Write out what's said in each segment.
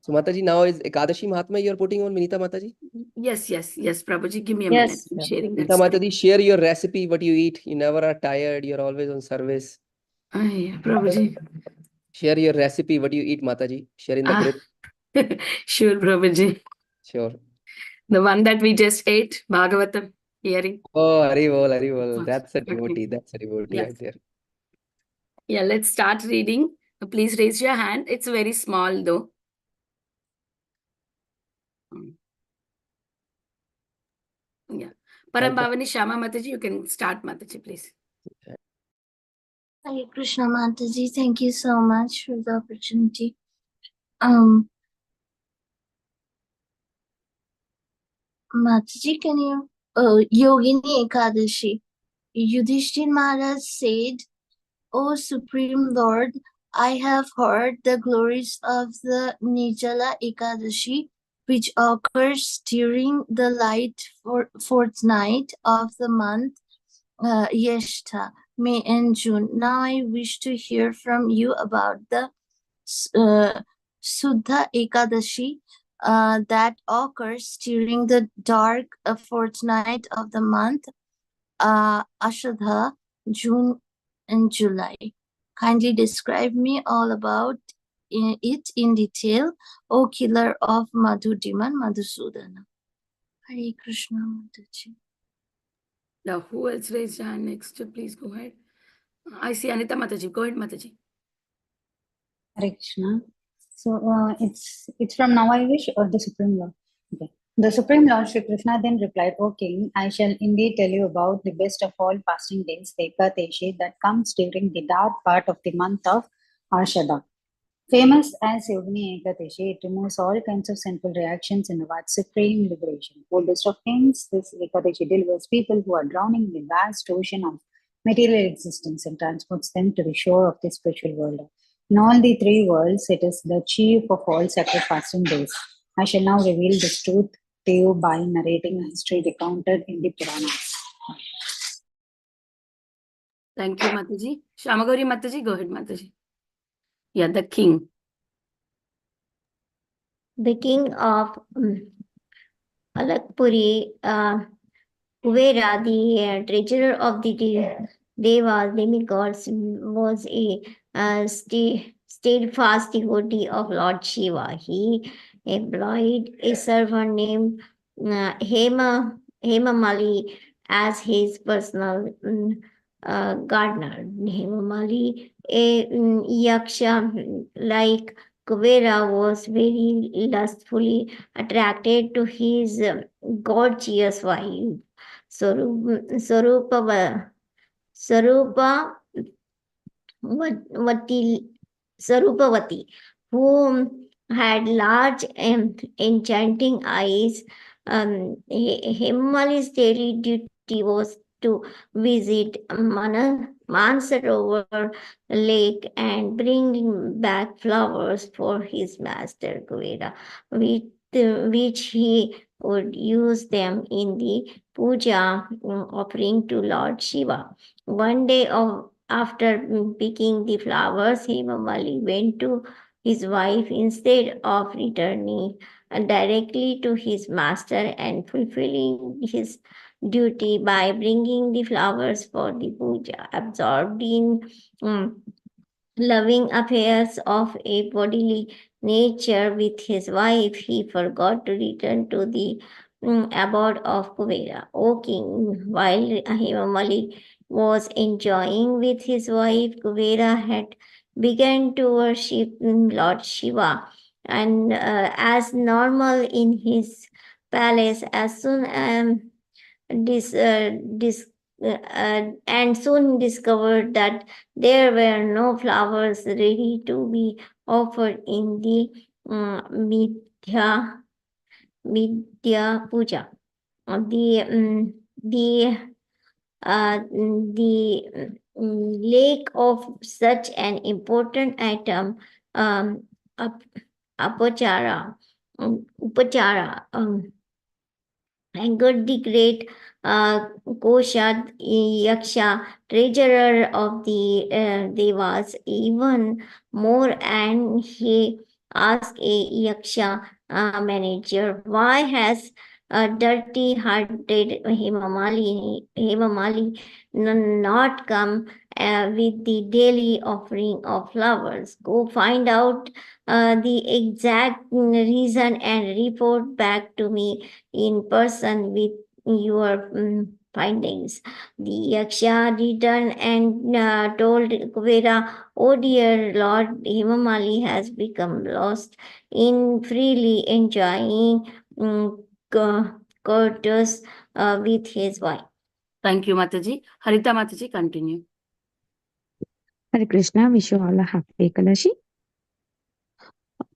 So Mataji, now is Ekadashi Mahatma you're putting on, Vinita Mataji? Yes, Prabhuji, give me a Yes. minute. I'm sharing that. Vinita Mataji, share your recipe, what you eat. You never are tired. You're always on service. Ay, Prabhuji. Share your recipe, what you eat, Mataji. Share in the group. Sure, Prabhuji. Sure. The one that we just ate, Bhagavatam, hearing. Oh, Haribol, Haribol. That's a Okay. devotee. That's a devotee Yes. right there. Yeah, let's start reading. Please raise your hand. It's very small though. Yeah. Param Bhavani Shama Mataji, you can start, Mataji, please. Hare Krishna Mataji, thank you so much for the opportunity. Mataji, can you? Yogini Ekadasi. Yudhishthir Maharaj said, O Supreme Lord, I have heard the glories of the Nirjala Ekadashi, which occurs during the light fortnight of the month Yeshtha, May and June. Now I wish to hear from you about the Suddha Ekadashi that occurs during the dark fortnight of the month Ashadha, June and July. Kindly describe me all about it in detail, O killer of Madhu Demon Madhusudana. Hare Krishna Mataji. Now, who else raised their hand next? Please go ahead. I see Anita Mataji. Go ahead, Mataji. Hare Krishna. So it's from Now I Wish or the Supreme Lord? Okay. The Supreme Lord Shri Krishna then replied, O King, I shall indeed tell you about the best of all fasting days, the Ekadashi, that comes during the dark part of the month of Ashada. Famous as Yogini Ekadasi, it removes all kinds of sinful reactions and awards supreme liberation. Oldest of kings, this Ekadashi delivers people who are drowning in the vast ocean of material existence and transports them to the shore of the spiritual world. In all the three worlds, it is the chief of all sacred fasting days. I shall now reveal this truth to you by narrating a history recounted in the Puranas. Thank you, Mataji. Shamagori Mataji, go ahead, Mataji. Yeah, the king. The king of Alakpuri, Kuvera, the treasurer of the Devas, demigods, was a steadfast devotee of Lord Shiva. He employed a servant named Hemamali as his personal gardener. Hemamali, a yaksha like Kuvera, was very lustfully attracted to his gorgeous wife, Sarupa Sarupavati, who had large and enchanting eyes. Himali's daily duty was to visit Mansarovar lake and bring back flowers for his master Kuvera, which he would use them in the puja offering to Lord Shiva. One day after picking the flowers, Hemamali went to his wife instead of returning directly to his master and fulfilling his duty by bringing the flowers for the puja. Absorbed in loving affairs of a bodily nature with his wife, he forgot to return to the abode of Kuvera. O king, while Hemamali was enjoying with his wife, Kuvera had begun to worship Lord Shiva, and as normal in his palace, as soon and soon discovered that there were no flowers ready to be offered in the Vidya Puja. The lack of such an important item, upachara, angered the great Koshad Yaksha, treasurer of the Devas, even more, and he asked a Yaksha manager. Why has a dirty-hearted Hemamali not come with the daily offering of flowers? Go find out the exact reason and report back to me in person with your findings. The Yaksha returned and told Kuvera, "Oh dear Lord, Himamali has become lost in freely enjoying courters with his wife." Thank you, Mataji. Harita Mataji, continue. Hare Krishna, wish you all a happy Ekadashi.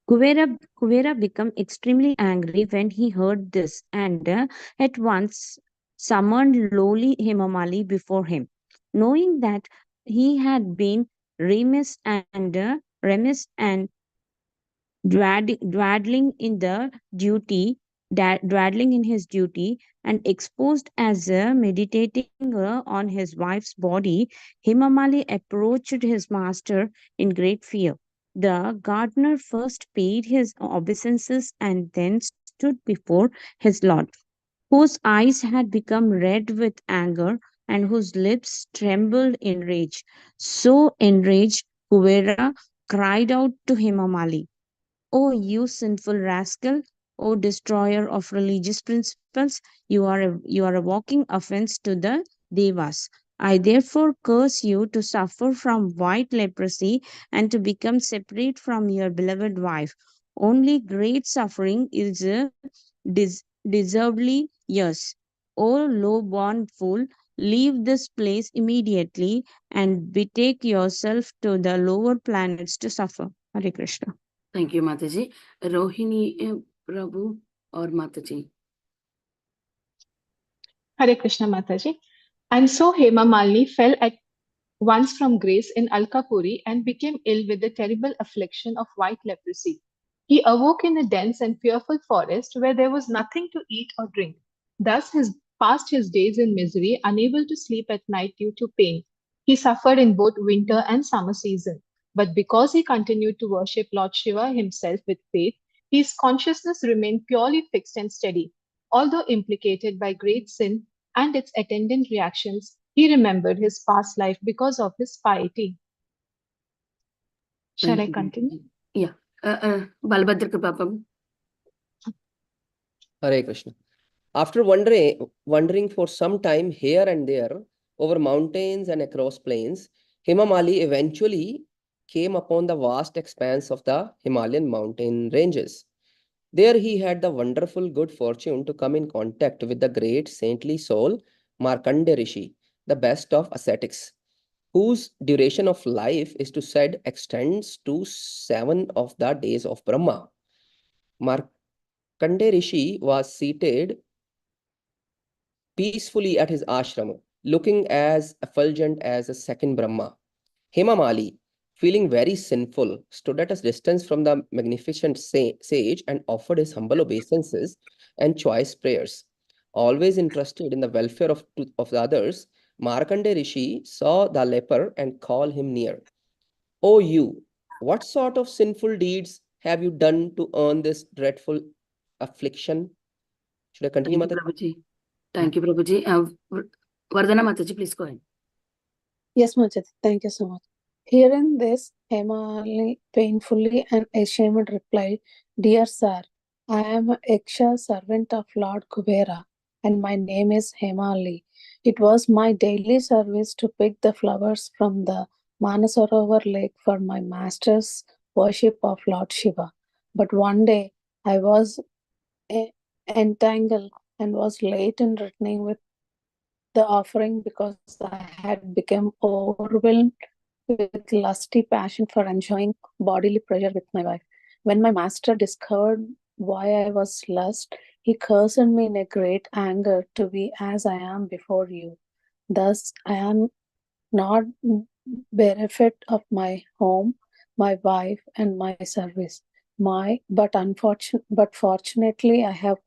Kuvera became extremely angry when he heard this and at once summoned lowly Hemamali before him. Knowing that he had been remiss and dawdling in his duty and exposed as meditating on his wife's body, Himamali approached his master in great fear. The gardener first paid his obeisances and then stood before his lord, whose eyes had become red with anger and whose lips trembled in rage. So enraged, Kuvera cried out to Himamali, "O you sinful rascal, O destroyer of religious principles, you are a walking offense to the Devas. I therefore curse you to suffer from white leprosy and to become separate from your beloved wife. Only great suffering is deservedly yours. O low-born fool, leave this place immediately and betake yourself to the lower planets to suffer." Hare Krishna. Thank you, Mataji. Rohini Prabhu or Mataji. Hare Krishna Mataji. And so Hema Malini fell at once from grace in Alkapuri and became ill with the terrible affliction of white leprosy. He awoke in a dense and fearful forest where there was nothing to eat or drink. Thus he passed his days in misery, unable to sleep at night due to pain. He suffered in both winter and summer season. But because he continued to worship Lord Shiva himself with faith, his consciousness remained purely fixed and steady. Although implicated by great sin and its attendant reactions, he remembered his past life because of his piety. Shall I continue? Yeah. Balabhadra Kripapam. Hare Krishna. After wandering for some time here and there over mountains and across plains, Himamali eventually came upon the vast expanse of the Himalayan mountain ranges. There he had the wonderful good fortune to come in contact with the great saintly soul Markandeya Rishi, the best of ascetics, whose duration of life is to said extends to 7 of the days of Brahma. Markandeya Rishi was seated peacefully at his ashram, looking as effulgent as a second Brahma. Hemamali, feeling very sinful, stood at a distance from the magnificent sage and offered his humble obeisances and choice prayers. Always interested in the welfare of the others, Markandeya Rishi saw the leper and called him near. "O you, what sort of sinful deeds have you done to earn this dreadful affliction?" Should I continue, Thank you, Mataji? Prabhuji. Thank you, Prabhuji. Vardhana Mataji, please go ahead. Yes, Machit, thank you so much. Hearing this, Hemali painfully and ashamed replied, "Dear sir, I am a Yaksha servant of Lord Kubera, and my name is Hemali. It was my daily service to pick the flowers from the Manasarovar lake for my master's worship of Lord Shiva. But one day I was entangled and was late in returning with the offering because I had become overwhelmed with lusty passion for enjoying bodily pleasure with my wife. When my master discovered why I was lust, he cursed me in a great anger to be as I am before you. Thus I am not bereft of my home, my wife, and my service. But fortunately I have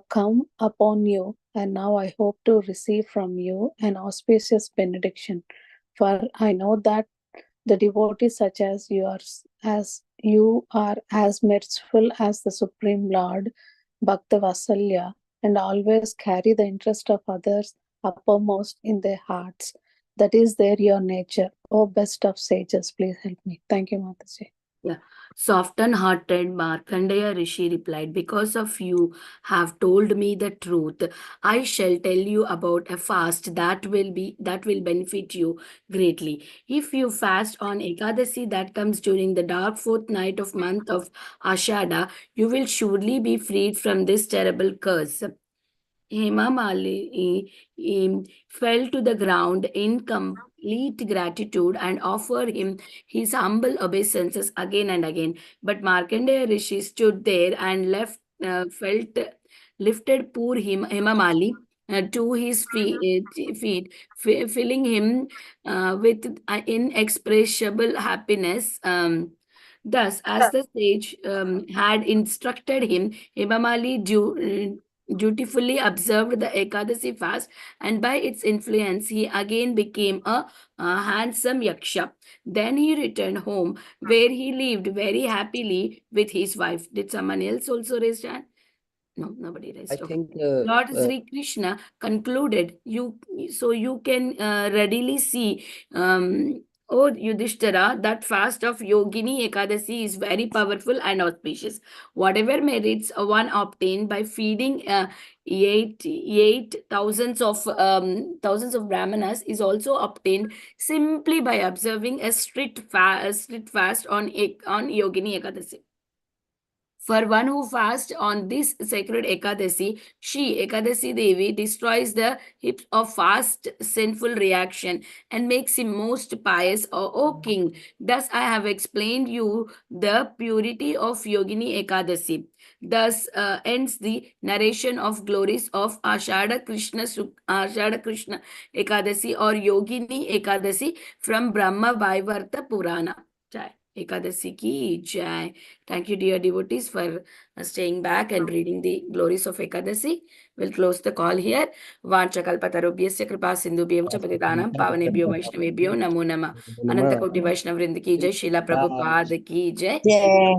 come upon you, and now I hope to receive from you an auspicious benediction. For I know that the devotees such as you are as merciful as the Supreme Lord, Bhakta Vasalya, and always carry the interest of others uppermost in their hearts. That is your nature. Oh, best of sages, please help me. Thank you, Mataji. Yeah. Soften-hearted Markandeya Rishi replied, because of you have told me the truth, I shall tell you about a fast that will benefit you greatly. If you fast on Ekadasi that comes during the dark fourth night of month of Ashada, you will surely be freed from this terrible curse. Hema Malini fell to the ground in complete gratitude and offered him his humble obeisances again and again. But Markandeya Rishi stood there and lifted poor Hema Mali to his filling him with inexpressible happiness. Thus, as the sage had instructed him, Hemamali dutifully observed the Ekadasi fast, and by its influence, he again became a handsome yaksha. Then he returned home, where he lived very happily with his wife. Did someone else also raise hand? No, nobody I raised. Okay. think Lord Sri Krishna concluded, you can readily see, oh Yudhishthira, that fast of Yogini Ekadasi is very powerful and auspicious. Whatever merits one obtained by feeding eight thousands of brahmanas is also obtained simply by observing a strict fast on Yogini Ekadasi. For one who fasts on this sacred Ekadasi, she, Ekadasi Devi, destroys the hips of fast sinful reaction and makes him most pious, O king. Thus I have explained you the purity of Yogini Ekadasi. Thus ends the narration of glories of Ashada Krishna Ekadasi or Yogini Ekadasi from Brahma Vaivarta Purana. Jai. Ekadasi ki jai. Thank you, dear devotees, for staying back and reading the glories of Ekadasi. We'll close the call here. Vanchakalpatarubhyasya kripa sindhubhyam cha patitanam pavanebhyo vaishnavebhyo namo nama. Ananta Koti Vaishnav Vrind ki jai. Srila Prabhupada ki jai. Yay.